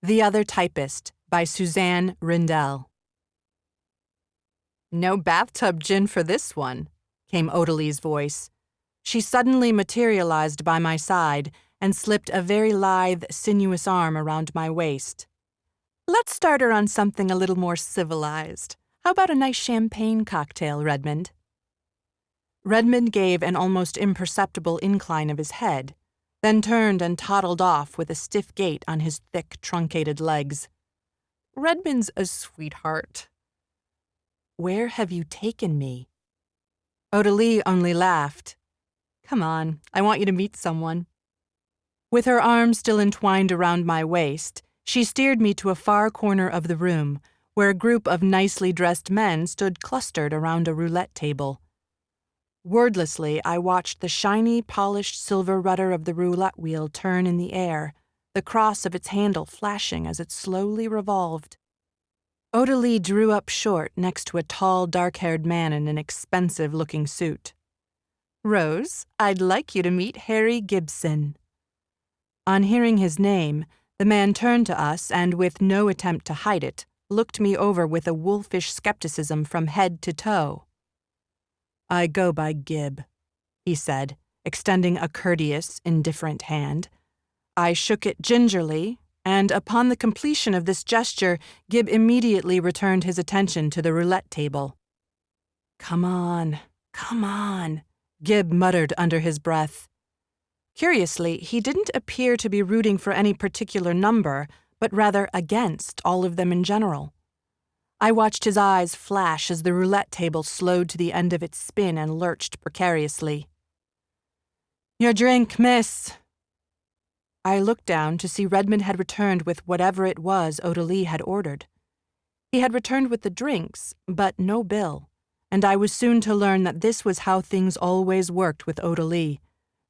The Other Typist by Suzanne Rindell. No bathtub gin for this one, came Odalie's voice. She suddenly materialized by my side and slipped a very lithe, sinuous arm around my waist. Let's start her on something a little more civilized. How about a nice champagne cocktail, Redmond? Redmond gave an almost imperceptible incline of his head, then turned and toddled off with a stiff gait on his thick, truncated legs. Redmond's a sweetheart. Where have you taken me? Odalie only laughed. Come on, I want you to meet someone. With her arm still entwined around my waist, she steered me to a far corner of the room, where a group of nicely dressed men stood clustered around a roulette table. Wordlessly, I watched the shiny, polished silver rudder of the roulette wheel turn in the air, the cross of its handle flashing as it slowly revolved. Odalie drew up short next to a tall, dark-haired man in an expensive-looking suit. Rose, I'd like you to meet Harry Gibson. On hearing his name, the man turned to us and, with no attempt to hide it, looked me over with a wolfish skepticism from head to toe. I go by Gib, he said, extending a courteous, indifferent hand. I shook it gingerly, and upon the completion of this gesture, Gib immediately returned his attention to the roulette table. Come on, Gib muttered under his breath. Curiously, he didn't appear to be rooting for any particular number, but rather against all of them in general. I watched his eyes flash as the roulette table slowed to the end of its spin and lurched precariously. Your drink, miss. I looked down to see Redmond had returned with whatever it was Odalie had ordered. He had returned with the drinks, but no bill, and I was soon to learn that this was how things always worked with Odalie.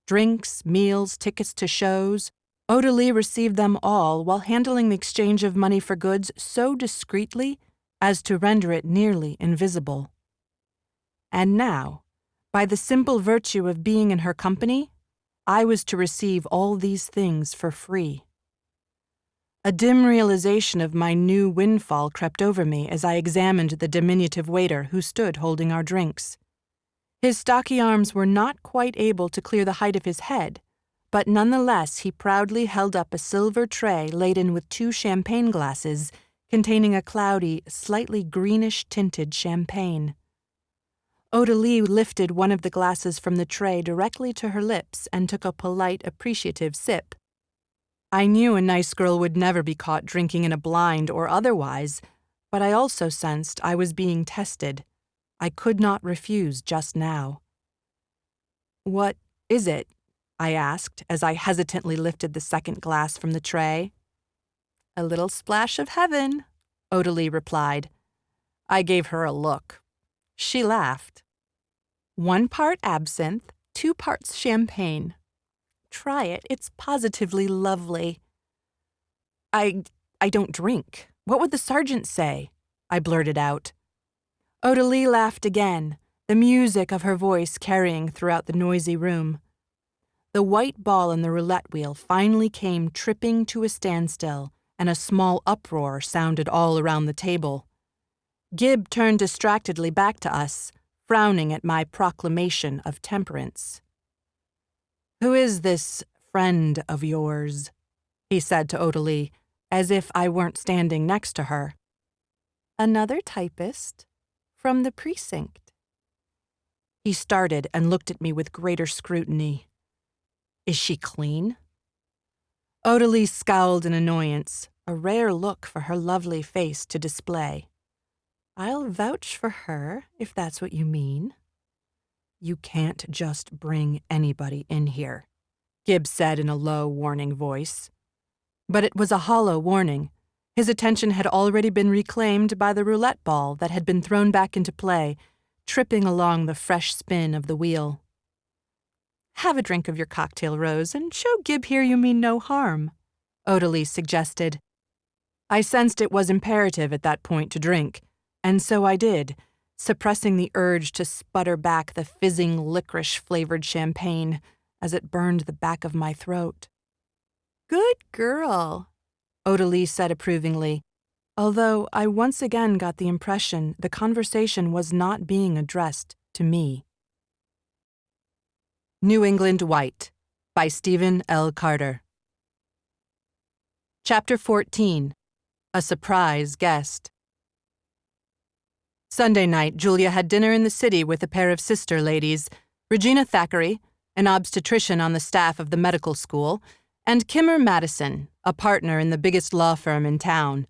Drinks, meals, tickets to shows. Odalie received them all while handling the exchange of money for goods so discreetly as to render it nearly invisible. And now, by the simple virtue of being in her company, I was to receive all these things for free. A dim realization of my new windfall crept over me as I examined the diminutive waiter who stood holding our drinks. His stocky arms were not quite able to clear the height of his head, but nonetheless he proudly held up a silver tray laden with 2 champagne glasses containing a cloudy, slightly greenish-tinted champagne. Odalie lifted one of the glasses from the tray directly to her lips and took a polite, appreciative sip. I knew a nice girl would never be caught drinking in a blind or otherwise, but I also sensed I was being tested. I could not refuse just now. What is it? I asked as I hesitantly lifted the second glass from the tray. A little splash of heaven, Odalie replied. I gave her a look. She laughed. 1 part absinthe, 2 parts champagne. Try it, it's positively lovely. I don't drink. What would the sergeant say? I blurted out. Odalie laughed again, the music of her voice carrying throughout the noisy room. The white ball in the roulette wheel finally came tripping to a standstill, and a small uproar sounded all around the table. Gib turned distractedly back to us, frowning at my proclamation of temperance. Who is this friend of yours? He said to Odalie, as if I weren't standing next to her. Another typist, from the precinct. He started and looked at me with greater scrutiny. Is she clean? Odalie scowled in annoyance, a rare look for her lovely face to display. I'll vouch for her, if that's what you mean. You can't just bring anybody in here, Gibbs said in a low, warning voice. But it was a hollow warning. His attention had already been reclaimed by the roulette ball that had been thrown back into play, tripping along the fresh spin of the wheel. Have a drink of your cocktail, Rose, and show Gib here you mean no harm, Odalie suggested. I sensed it was imperative at that point to drink, and so I did, suppressing the urge to sputter back the fizzing licorice-flavored champagne as it burned the back of my throat. Good girl. Odalise said approvingly, although I once again got the impression the conversation was not being addressed to me. New England White by Stephen L. Carter. Chapter 14. A Surprise Guest. Sunday night, Julia had dinner in the city with a pair of sister ladies, Regina Thackeray, an obstetrician on the staff of the medical school, and Kimmer Madison, a partner in the biggest law firm in town.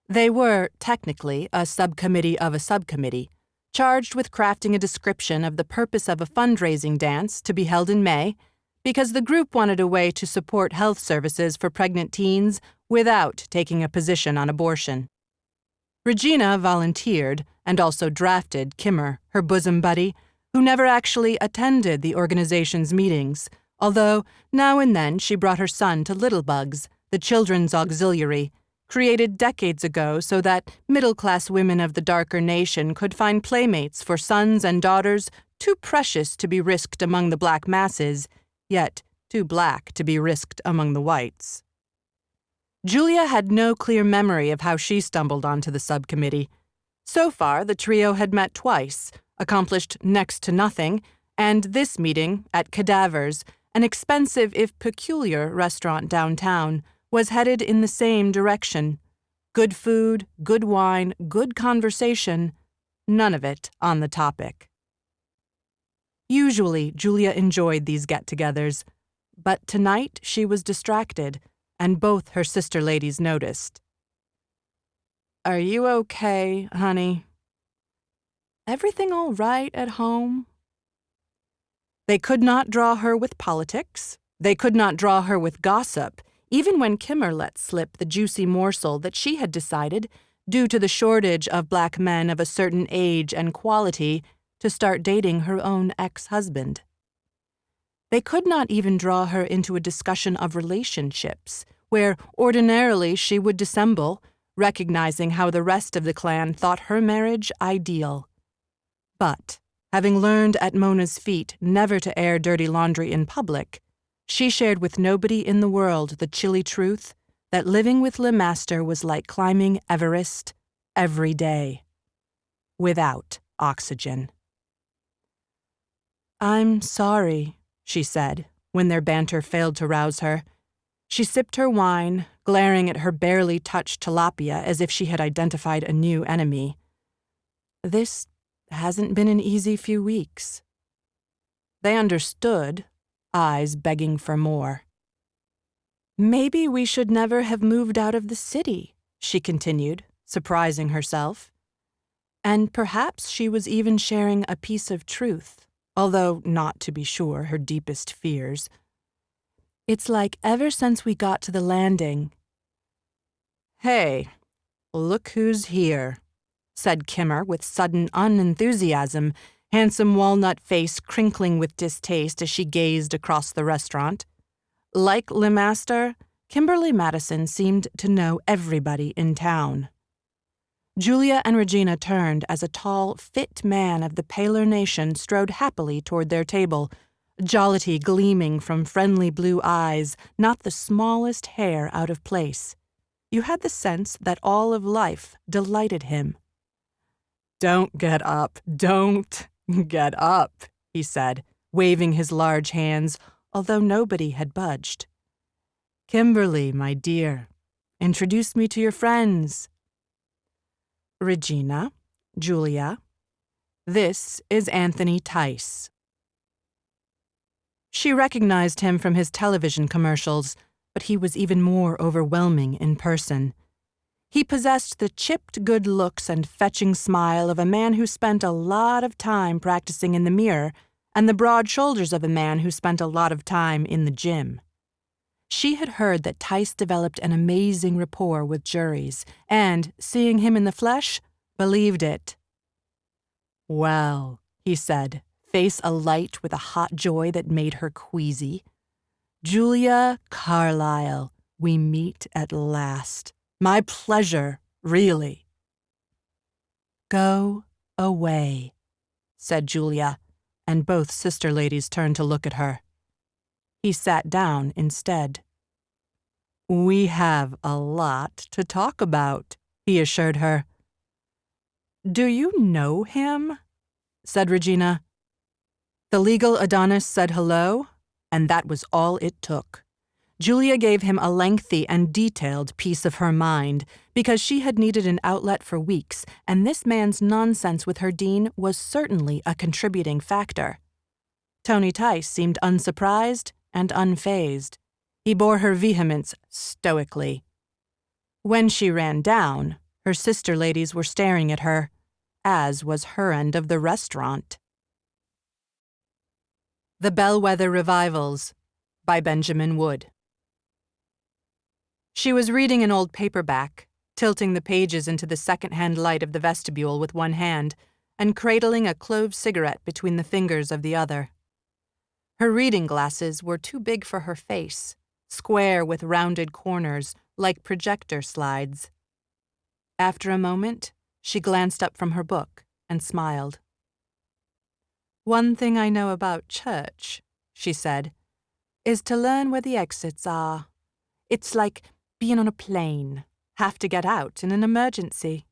They were, technically, a subcommittee of a subcommittee, charged with crafting a description of the purpose of a fundraising dance to be held in May, because the group wanted a way to support health services for pregnant teens without taking a position on abortion. Regina volunteered and also drafted Kimmer, her bosom buddy, who never actually attended the organization's meetings, although now and then she brought her son to Little Bugs, the children's auxiliary, created decades ago so that middle-class women of the darker nation could find playmates for sons and daughters too precious to be risked among the black masses, yet too black to be risked among the whites. Julia had no clear memory of how she stumbled onto the subcommittee. So far, the trio had met twice, accomplished next to nothing, and this meeting, at Cadaver's, an expensive if peculiar restaurant downtown, was headed in the same direction. Good food, good wine, good conversation, none of it on the topic. Usually, Julia enjoyed these get-togethers, but tonight she was distracted, and both her sister ladies noticed. "Are you okay, honey? Everything all right at home?" They could not draw her with politics. They could not draw her with gossip, even when Kimmer let slip the juicy morsel that she had decided, due to the shortage of black men of a certain age and quality, to start dating her own ex-husband. They could not even draw her into a discussion of relationships, where ordinarily she would dissemble, recognizing how the rest of the clan thought her marriage ideal. But, having learned at Mona's feet never to air dirty laundry in public, she shared with nobody in the world the chilly truth that living with Le Master was like climbing Everest every day, without oxygen. "I'm sorry," she said, when their banter failed to rouse her. She sipped her wine, glaring at her barely touched tilapia as if she had identified a new enemy. "This hasn't been an easy few weeks." They understood, eyes begging for more. "Maybe we should never have moved out of the city," she continued, surprising herself. And perhaps she was even sharing a piece of truth, although not, to be sure, her deepest fears. "It's like ever since we got to the landing." "Hey, look who's here," said Kimmer with sudden unenthusiasm, handsome walnut face crinkling with distaste as she gazed across the restaurant. Like Le Master, Kimberly Madison seemed to know everybody in town. Julia and Regina turned as a tall, fit man of the paler nation strode happily toward their table, jollity gleaming from friendly blue eyes, not the smallest hair out of place. You had the sense that all of life delighted him. "Don't get up, don't get up," he said, waving his large hands, although nobody had budged. "Kimberly, my dear, introduce me to your friends. Regina, Julia, this is Anthony Tice." She recognized him from his television commercials, but he was even more overwhelming in person. He possessed the chipped good looks and fetching smile of a man who spent a lot of time practicing in the mirror, and the broad shoulders of a man who spent a lot of time in the gym. She had heard that Tice developed an amazing rapport with juries, and, seeing him in the flesh, believed it. "Well," he said, face alight with a hot joy that made her queasy. "Julia Carlyle, we meet at last. My pleasure, really." "Go away," said Julia, and both sister ladies turned to look at her. He sat down instead. We have a lot to talk about, he assured her. Do you know him? Said Regina. The legal Adonis said hello, and that was all it took. Julia gave him a lengthy and detailed piece of her mind because she had needed an outlet for weeks, and this man's nonsense with her dean was certainly a contributing factor. Tony Tice seemed unsurprised and unfazed. He bore her vehemence stoically. When she ran down, her sister ladies were staring at her, as was her end of the restaurant. The Bellwether Revivals by Benjamin Wood. She was reading an old paperback, tilting the pages into the second-hand light of the vestibule with one hand and cradling a clove cigarette between the fingers of the other. Her reading glasses were too big for her face, square with rounded corners like projector slides. After a moment, she glanced up from her book and smiled. One thing I know about church, she said, is to learn where the exits are. It's like being on a plane, have to get out in an emergency.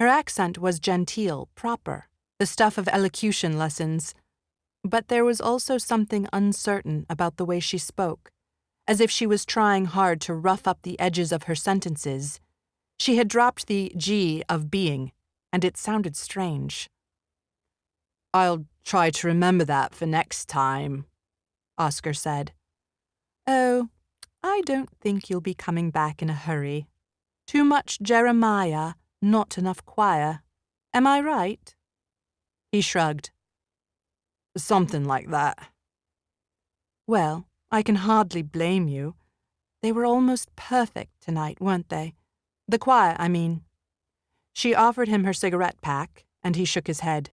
Her accent was genteel, proper, the stuff of elocution lessons, but there was also something uncertain about the way she spoke, as if she was trying hard to rough up the edges of her sentences. She had dropped the G of being, and it sounded strange. I'll try to remember that for next time, Oscar said. Oh, I don't think you'll be coming back in a hurry. Too much Jeremiah, not enough choir. Am I right? He shrugged. Something like that. Well, I can hardly blame you. They were almost perfect tonight, weren't they? The choir, I mean. She offered him her cigarette pack, and he shook his head.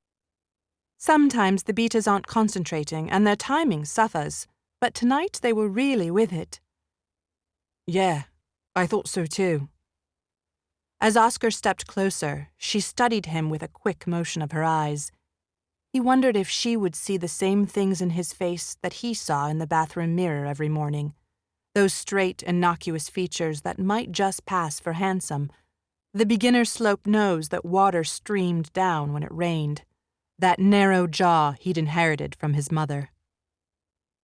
Sometimes the beaters aren't concentrating, and their timing suffers, but tonight they were really with it. Yeah, I thought so too. As Oscar stepped closer, she studied him with a quick motion of her eyes. He wondered if she would see the same things in his face that he saw in the bathroom mirror every morning. Those straight, innocuous features that might just pass for handsome. The beginner-sloped nose that water streamed down when it rained. That narrow jaw he'd inherited from his mother.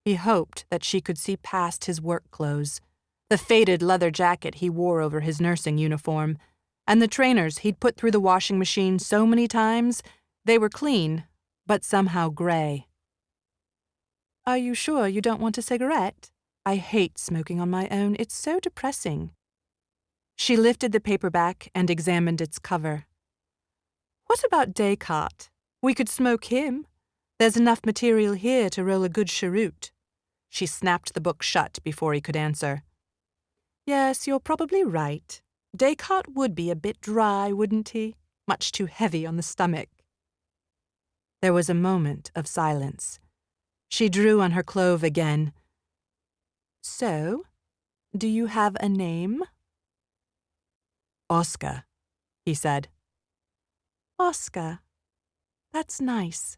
He hoped that she could see past his work clothes, the faded leather jacket he wore over his nursing uniform, and the trainers he'd put through the washing machine so many times they were clean, but somehow gray. Are you sure you don't want a cigarette? I hate smoking on my own. It's so depressing. She lifted the paperback and examined its cover. What about Descartes? We could smoke him. There's enough material here to roll a good cheroot. She snapped the book shut before he could answer. Yes, you're probably right. Descartes would be a bit dry, wouldn't he? Much too heavy on the stomach. There was a moment of silence. She drew on her clove again. So, do you have a name? Oscar, he said. Oscar. That's nice.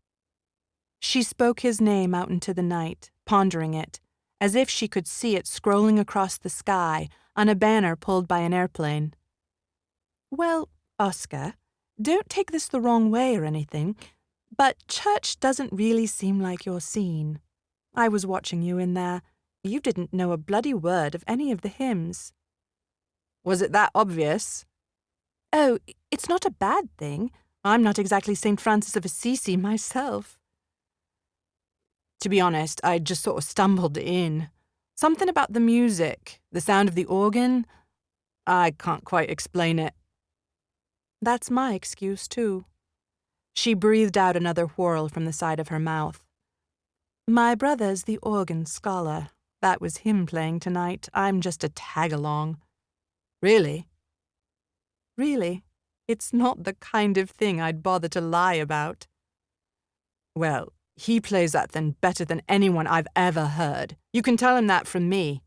She spoke his name out into the night, pondering it, as if she could see it scrolling across the sky on a banner pulled by an airplane. Well, Oscar, don't take this the wrong way or anything, but church doesn't really seem like your scene. I was watching you in there. You didn't know a bloody word of any of the hymns. Was it that obvious? Oh, it's not a bad thing. I'm not exactly St. Francis of Assisi myself. To be honest, I just sort of stumbled in. Something about the music, the sound of the organ, I can't quite explain it. That's my excuse, too. She breathed out another whirl from the side of her mouth. My brother's the organ scholar. That was him playing tonight. I'm just a tag-along. Really? Really. It's not the kind of thing I'd bother to lie about. Well, he plays that then better than anyone I've ever heard. You can tell him that from me.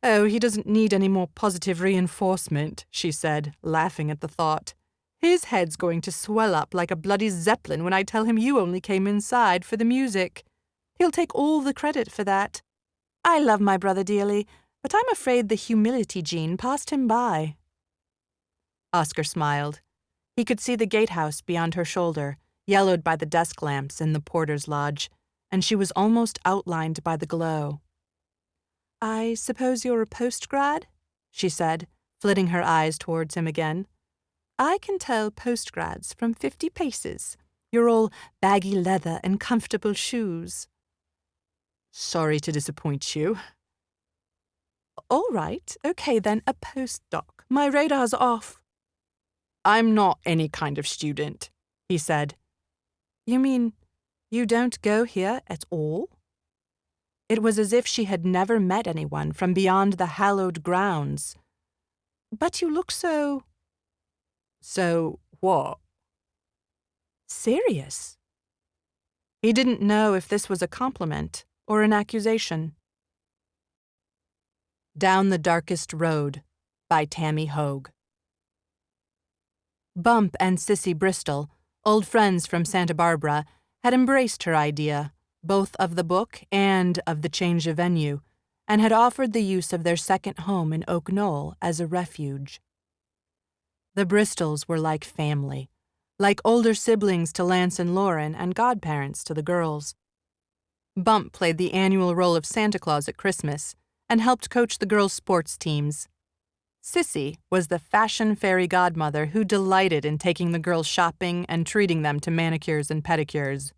Oh, he doesn't need any more positive reinforcement, she said, laughing at the thought. His head's going to swell up like a bloody zeppelin when I tell him you only came inside for the music. He'll take all the credit for that. I love my brother dearly, but I'm afraid the humility gene passed him by. Oscar smiled. He could see the gatehouse beyond her shoulder, yellowed by the desk lamps in the porter's lodge, and she was almost outlined by the glow. I suppose you're a postgrad? She said, flitting her eyes towards him again. I can tell postgrads from 50 paces. You're all baggy leather and comfortable shoes. Sorry to disappoint you. All right, okay then, a postdoc. My radar's off. I'm not any kind of student, he said. You mean you don't go here at all? It was as if she had never met anyone from beyond the hallowed grounds. But you look so... So what? Serious. He didn't know if this was a compliment or an accusation. Down the Darkest Road by Tammy Hogue. Bump and Sissy Bristol, old friends from Santa Barbara, had embraced her idea, both of the book and of the change of venue, and had offered the use of their second home in Oak Knoll as a refuge. The Bristols were like family, like older siblings to Lance and Lauren and godparents to the girls. Bump played the annual role of Santa Claus at Christmas and helped coach the girls' sports teams. Sissy was the fashion fairy godmother who delighted in taking the girls shopping and treating them to manicures and pedicures.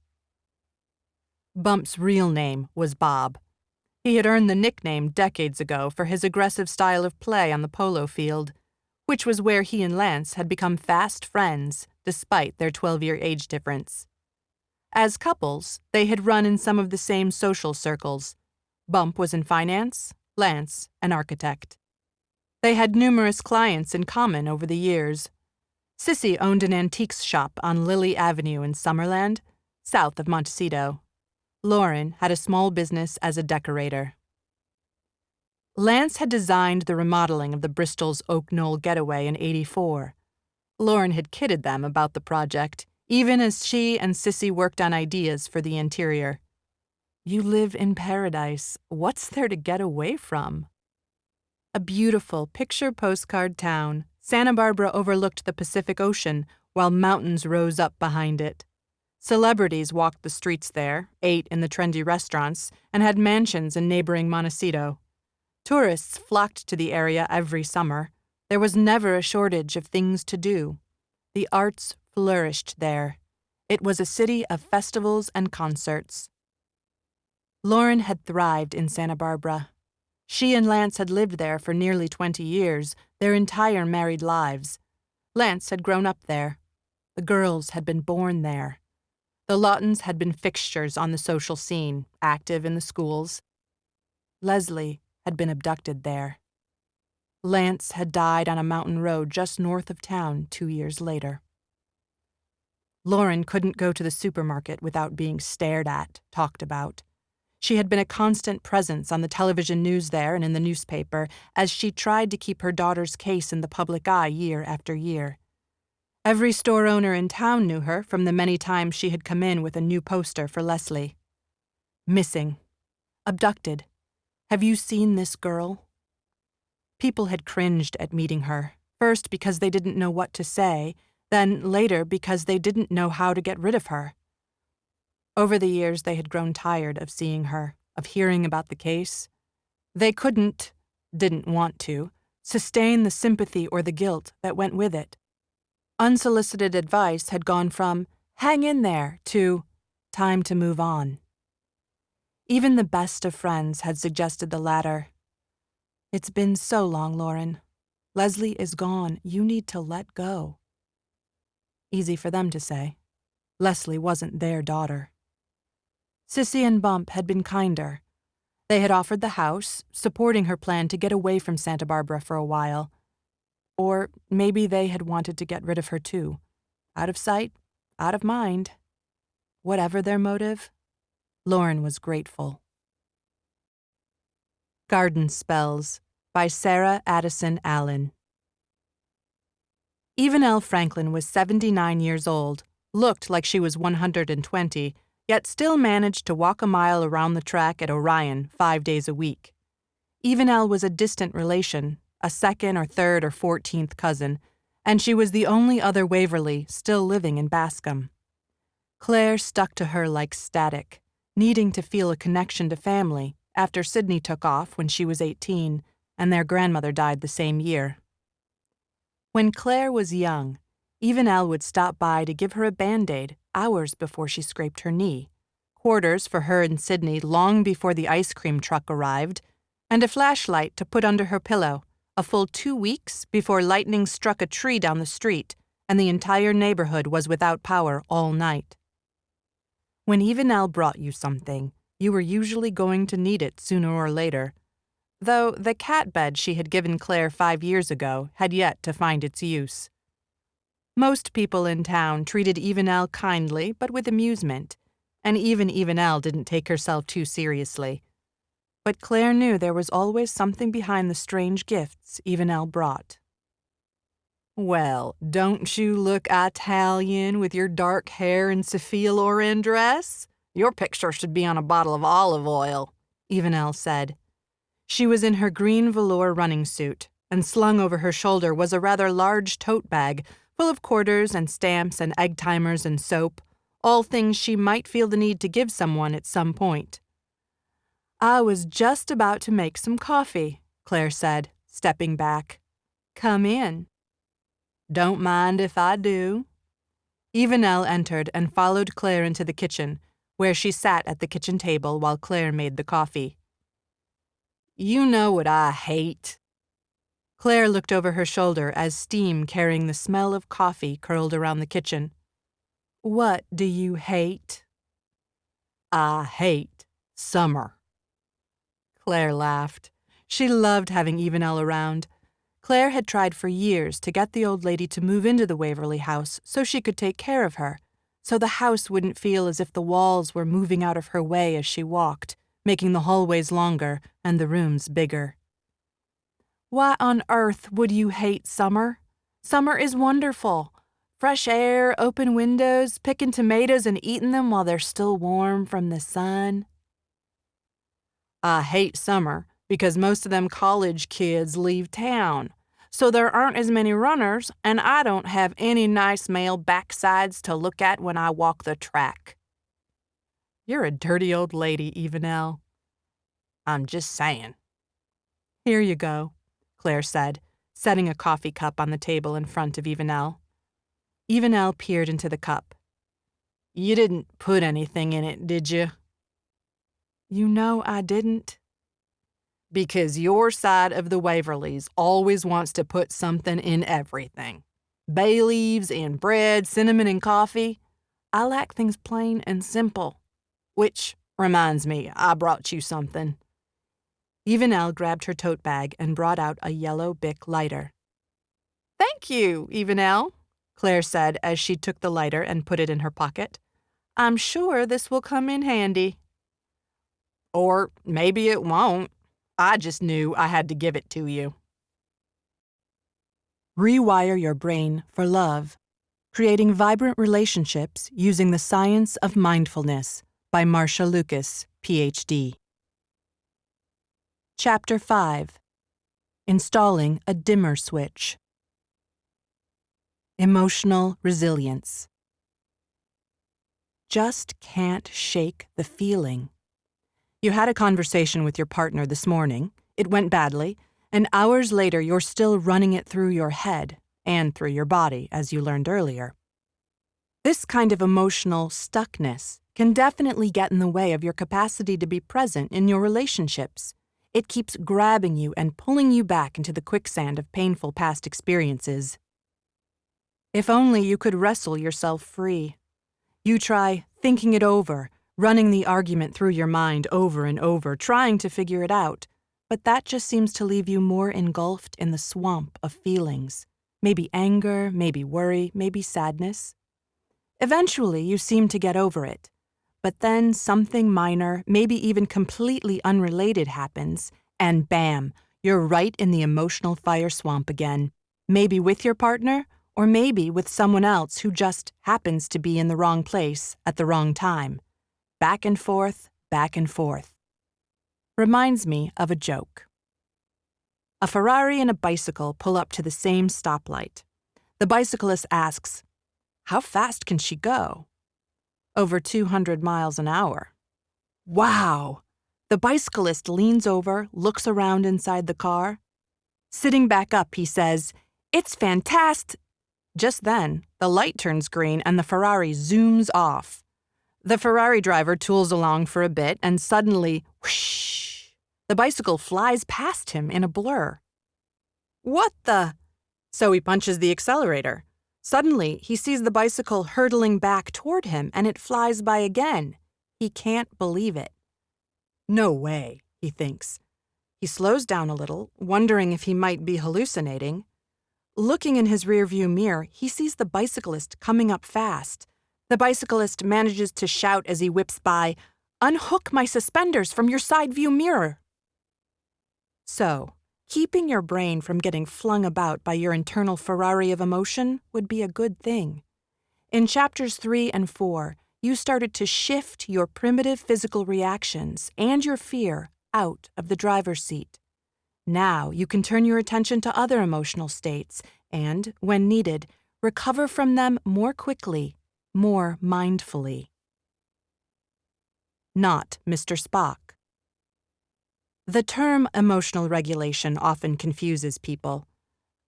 Bump's real name was Bob. He had earned the nickname decades ago for his aggressive style of play on the polo field, which was where he and Lance had become fast friends despite their 12-year age difference. As couples, they had run in some of the same social circles. Bump was in finance, Lance an architect. They had numerous clients in common over the years. Sissy owned an antiques shop on Lily Avenue in Summerland, south of Montecito. Lauren had a small business as a decorator. Lance had designed the remodeling of the Bristol's Oak Knoll getaway in '84. Lauren had kidded them about the project, even as she and Sissy worked on ideas for the interior. You live in paradise. What's there to get away from? A beautiful picture postcard town, Santa Barbara overlooked the Pacific Ocean while mountains rose up behind it. Celebrities walked the streets there, ate in the trendy restaurants, and had mansions in neighboring Montecito. Tourists flocked to the area every summer. There was never a shortage of things to do. The arts flourished there. It was a city of festivals and concerts. Lauren had thrived in Santa Barbara. She and Lance had lived there for nearly 20 years, their entire married lives. Lance had grown up there. The girls had been born there. The Laughtons had been fixtures on the social scene, active in the schools. Leslie had been abducted there. Lance had died on a mountain road just north of town 2 years later. Lauren couldn't go to the supermarket without being stared at, talked about. She had been a constant presence on the television news there and in the newspaper as she tried to keep her daughter's case in the public eye year after year. Every store owner in town knew her from the many times she had come in with a new poster for Leslie. Missing. Abducted. Have you seen this girl? People had cringed at meeting her, first because they didn't know what to say, then later because they didn't know how to get rid of her. Over the years, they had grown tired of seeing her, of hearing about the case. They didn't want to, sustain the sympathy or the guilt that went with it. Unsolicited advice had gone from, hang in there, to, time to move on. Even the best of friends had suggested the latter. It's been so long, Lauren. Leslie is gone. You need to let go. Easy for them to say. Leslie wasn't their daughter. Sissy and Bump had been kinder. They had offered the house, supporting her plan to get away from Santa Barbara for a while. Or maybe they had wanted to get rid of her too. Out of sight, out of mind. Whatever their motive, Lauren was grateful. Garden Spells by Sarah Addison Allen. Even L. Franklin was 79 years old, looked like she was 120, yet still managed to walk a mile around the track at Orion 5 days a week. Evenelle was a distant relation, a second or third or 14th cousin, and she was the only other Waverly still living in Bascom. Claire stuck to her like static, needing to feel a connection to family after Sydney took off when she was 18 and their grandmother died the same year. When Claire was young, Evenelle would stop by to give her a Band-Aid hours before she scraped her knee, quarters for her and Sydney long before the ice cream truck arrived, and a flashlight to put under her pillow, a full 2 weeks before lightning struck a tree down the street and the entire neighborhood was without power all night. When Evenelle brought you something, you were usually going to need it sooner or later, though the cat bed she had given Claire 5 years ago had yet to find its use. Most people in town treated Evenelle kindly but with amusement, and even Evenelle didn't take herself too seriously. But Claire knew there was always something behind the strange gifts Evenelle brought. "Well, don't you look Italian with your dark hair and Sophia Loren dress? Your picture should be on a bottle of olive oil," Evenelle said. She was in her green velour running suit, and slung over her shoulder was a rather large tote bag full of quarters and stamps and egg timers and soap, all things she might feel the need to give someone at some point. "I was just about to make some coffee," Claire said, stepping back. "Come in." "Don't mind if I do." Evenelle entered and followed Claire into the kitchen, where she sat at the kitchen table while Claire made the coffee. "You know what I hate." Claire looked over her shoulder as steam carrying the smell of coffee curled around the kitchen. "What do you hate?" "I hate summer." Claire laughed. She loved having Evenelle around. Claire had tried for years to get the old lady to move into the Waverly house so she could take care of her, so the house wouldn't feel as if the walls were moving out of her way as she walked, making the hallways longer and the rooms bigger. "Why on earth would you hate summer? Summer is wonderful. Fresh air, open windows, picking tomatoes and eating them while they're still warm from the sun." "I hate summer because most of them college kids leave town, so there aren't as many runners, and I don't have any nice male backsides to look at when I walk the track." "You're a dirty old lady, Evenelle." "I'm just saying." "Here you go," Claire said, setting a coffee cup on the table in front of Evenelle. Evenelle peered into the cup. "You didn't put anything in it, did you?" "You know I didn't." "Because your side of the Waverlys always wants to put something in everything. Bay leaves in bread, cinnamon in coffee. I like things plain and simple. Which reminds me, I brought you something." Evenelle grabbed her tote bag and brought out a yellow Bic lighter. "Thank you, Evenelle," Claire said as she took the lighter and put it in her pocket. "I'm sure this will come in handy." "Or maybe it won't. I just knew I had to give it to you." Rewire Your Brain for Love, Creating Vibrant Relationships Using the Science of Mindfulness by Marsha Lucas, Ph.D. Chapter 5. Installing a Dimmer Switch. Emotional Resilience. Just can't shake the feeling. You had a conversation with your partner this morning, it went badly, and hours later you're still running it through your head and through your body, as you learned earlier. This kind of emotional stuckness can definitely get in the way of your capacity to be present in your relationships. It keeps grabbing you and pulling you back into the quicksand of painful past experiences. If only you could wrestle yourself free. You try thinking it over, running the argument through your mind over and over, trying to figure it out, but that just seems to leave you more engulfed in the swamp of feelings. Maybe anger, maybe worry, maybe sadness. Eventually, you seem to get over it, but then something minor, maybe even completely unrelated happens, and bam, you're right in the emotional fire swamp again, maybe with your partner, or maybe with someone else who just happens to be in the wrong place at the wrong time. Back and forth, back and forth. Reminds me of a joke. A Ferrari and a bicycle pull up to the same stoplight. The bicyclist asks, "How fast can she go?" "Over 200 miles an hour." "Wow!" The bicyclist leans over, looks around inside the car. Sitting back up, he says, "It's fantastic." Just then, the light turns green and the Ferrari zooms off. The Ferrari driver tools along for a bit and suddenly, whoosh, the bicycle flies past him in a blur. "What the?" So he punches the accelerator. Suddenly, he sees the bicycle hurtling back toward him and it flies by again. He can't believe it. "No way," he thinks. He slows down a little, wondering if he might be hallucinating. Looking in his rearview mirror, he sees the bicyclist coming up fast. The bicyclist manages to shout as he whips by, "Unhook my suspenders from your side view mirror." So, keeping your brain from getting flung about by your internal Ferrari of emotion would be a good thing. In chapters 3 and 4, you started to shift your primitive physical reactions and your fear out of the driver's seat. Now you can turn your attention to other emotional states and, when needed, recover from them more quickly, more mindfully. Not Mr. Spock. The term emotional regulation often confuses people.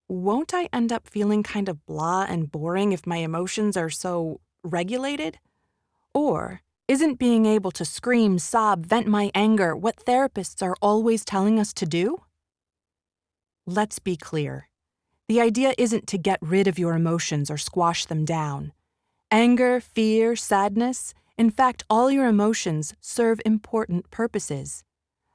Won't I end up feeling kind of blah and boring if my emotions are so regulated? Or isn't being able to scream, sob, vent my anger what therapists are always telling us to do? Let's be clear. The idea isn't to get rid of your emotions or squash them down. Anger, fear, sadness, in fact, all your emotions serve important purposes.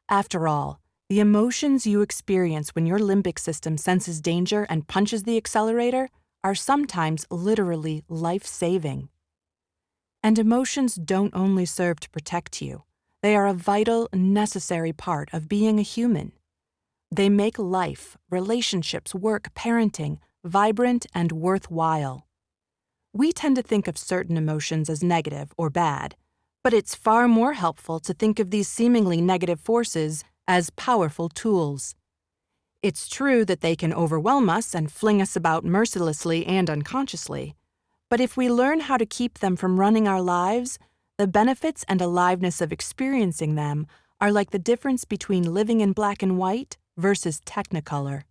After all, the emotions you experience when your limbic system senses danger and punches the accelerator are sometimes literally life-saving. And emotions don't only serve to protect you. They are a vital, necessary part of being a human. They make life, relationships, work, parenting vibrant and worthwhile. We tend to think of certain emotions as negative or bad, but it's far more helpful to think of these seemingly negative forces as powerful tools. It's true that they can overwhelm us and fling us about mercilessly and unconsciously, but if we learn how to keep them from running our lives, the benefits and aliveness of experiencing them are like the difference between living in black and white versus Technicolor.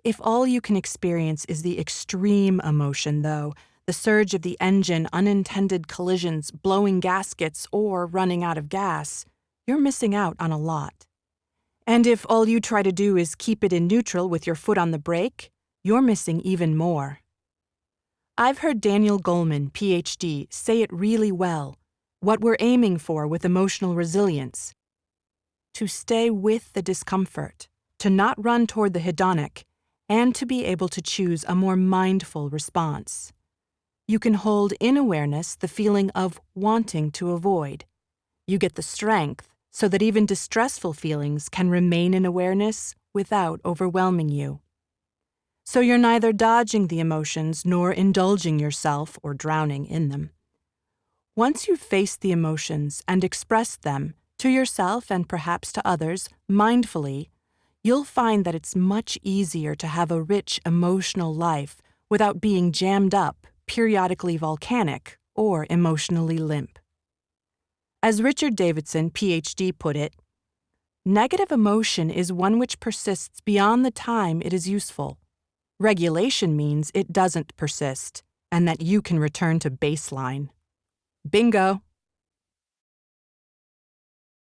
If all you can experience is the extreme emotion, though, the surge of the engine, unintended collisions, blowing gaskets, or running out of gas, you're missing out on a lot. And if all you try to do is keep it in neutral with your foot on the brake, you're missing even more. I've heard Daniel Goleman, PhD, say it really well, what we're aiming for with emotional resilience. To stay with the discomfort, to not run toward the hedonic, and to be able to choose a more mindful response. You can hold in awareness the feeling of wanting to avoid. You get the strength so that even distressful feelings can remain in awareness without overwhelming you. So you're neither dodging the emotions nor indulging yourself or drowning in them. Once you've faced the emotions and expressed them, to yourself and perhaps to others, mindfully, you'll find that it's much easier to have a rich emotional life without being jammed up, periodically volcanic, or emotionally limp. As Richard Davidson, PhD, put it, negative emotion is one which persists beyond the time it is useful. Regulation means it doesn't persist, and that you can return to baseline. Bingo!